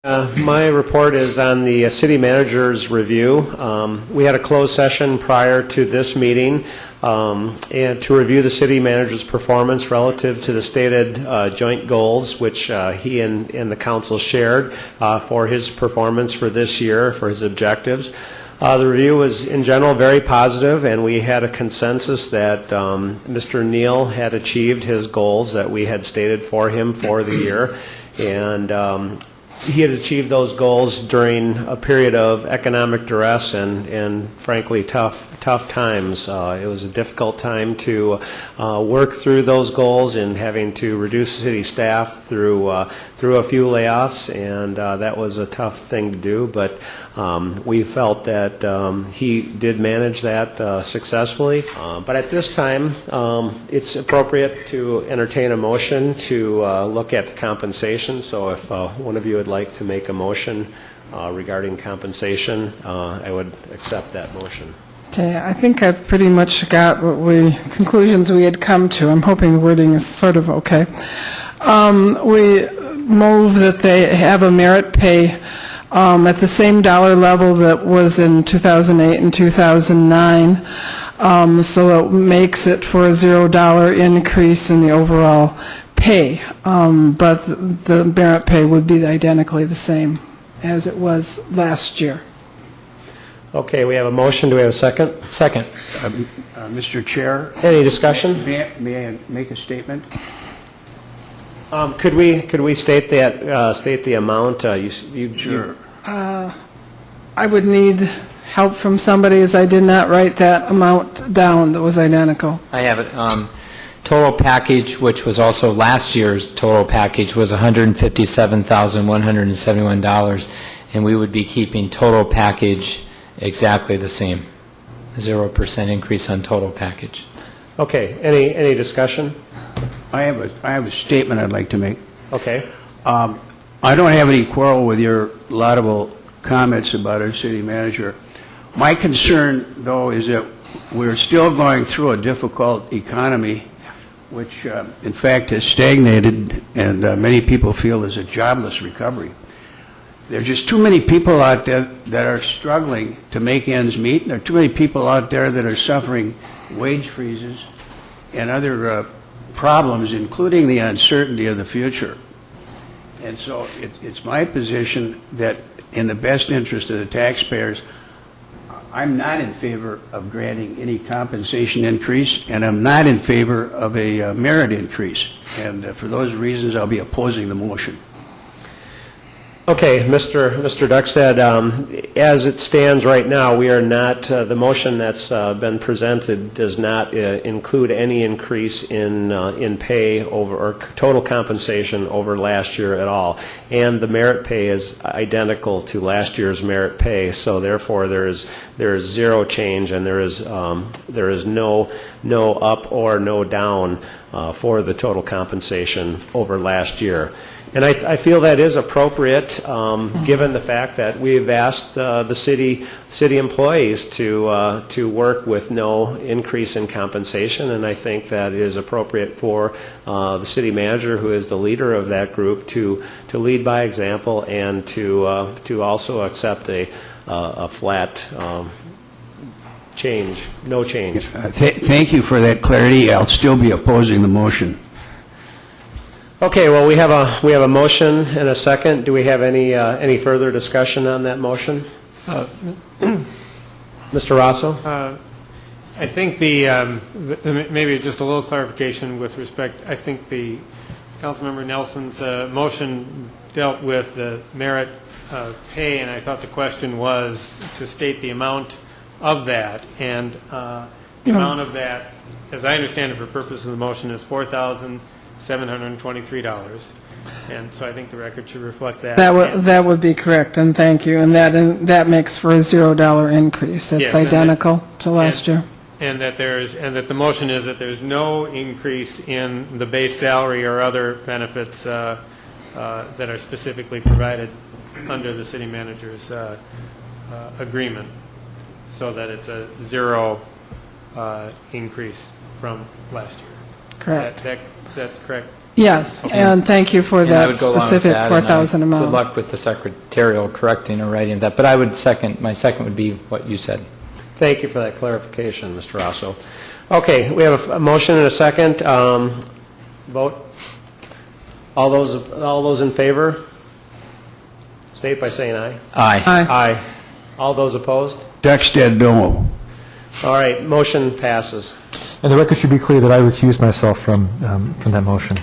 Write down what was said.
My report is on the city manager's review. We had a closed session prior to this meeting and to review the city manager's performance relative to the stated joint goals which he and the council shared for his performance for this year, for his objectives. The review was in general very positive, and we had a consensus that Mr. Neal had achieved his goals that we had stated for him for the year, and he had achieved those goals during a period of economic duress and frankly tough times. It was a difficult time to work through those goals and having to reduce city staff through a few layoffs, and that was a tough thing to do, but we felt that he did manage that successfully. But at this time, it's appropriate to entertain a motion to look at the compensation. So if one of you would like to make a motion regarding compensation, I would accept that motion. Okay, I think I've pretty much got conclusions we had come to. I'm hoping the wording is sort of okay. We move that they have a merit pay at the same dollar level that was in 2008 and 2009, so it makes it for a $0 increase in the overall pay, but the merit pay would be identically the same as it was last year. Okay, we have a motion. Do we have a second? Second. Mr. Chair. Any discussion? May I make a statement? Could we state that state the amount? Sure. I would need help from somebody, as I did not write that amount down that was identical. I have it. Total package, which was also last year's total package, was $157,171, and we would be keeping total package exactly the same, 0% increase on total package. Okay. Any discussion? I have a statement I'd like to make. Okay. I don't have any quarrel with your laudable comments about our city manager. My concern, though, is that we're still going through a difficult economy, which, in fact, has stagnated, and many people feel is a jobless recovery. There are just too many people out there that are struggling to make ends meet, and there are too many people out there that are suffering wage freezes and other problems, including the uncertainty of the future. And so it's my position that in the best interest of the taxpayers, I'm not in favor of granting any compensation increase, and I'm not in favor of a merit increase. And for those reasons, I'll be opposing the motion. Okay, Mr. Duckstad, as it stands right now, we are not, the motion that's been presented does not include any increase in pay over, or total compensation over last year at all. And the merit pay is identical to last year's merit pay, so therefore there is zero change, and there is no up or no down for the total compensation over last year. And I feel that is appropriate, given the fact that we've asked the city employees to work with no increase in compensation, and I think that is appropriate for the city manager, who is the leader of that group, to lead by example and to also accept a flat change, no change. Thank you for that clarity. I'll still be opposing the motion. Okay, well, we have a motion and a second. Do we have any further discussion on that motion? Mr. Rosso? I think maybe just a little clarification with respect. I think the Councilmember Nelson's motion dealt with the merit pay, and I thought the question was to state the amount of that, and the amount of that, as I understand it for purposes of the motion, is $4,723, and so I think the record should reflect that. That would be correct, and thank you. And that makes for a $0 increase. That's yes, identical to last year. And that the motion is that there's no increase in the base salary or other benefits that are specifically provided under the city manager's agreement, so that it's a zero increase from last year. Correct. That's correct? Yes, and thank you for And I that would go along with specific that, and I- 4,000 amount. Good luck with the secretarial correcting or writing of that, but I would second, my second would be what you said. Thank you for that clarification, Mr. Rosso. Okay, we have a motion and a second. Vote. All those in favor? State by saying aye. Aye. Aye. Aye. All those opposed? Duckstad, no. All right, motion passes. And the record should be clear that I recused myself from that motion.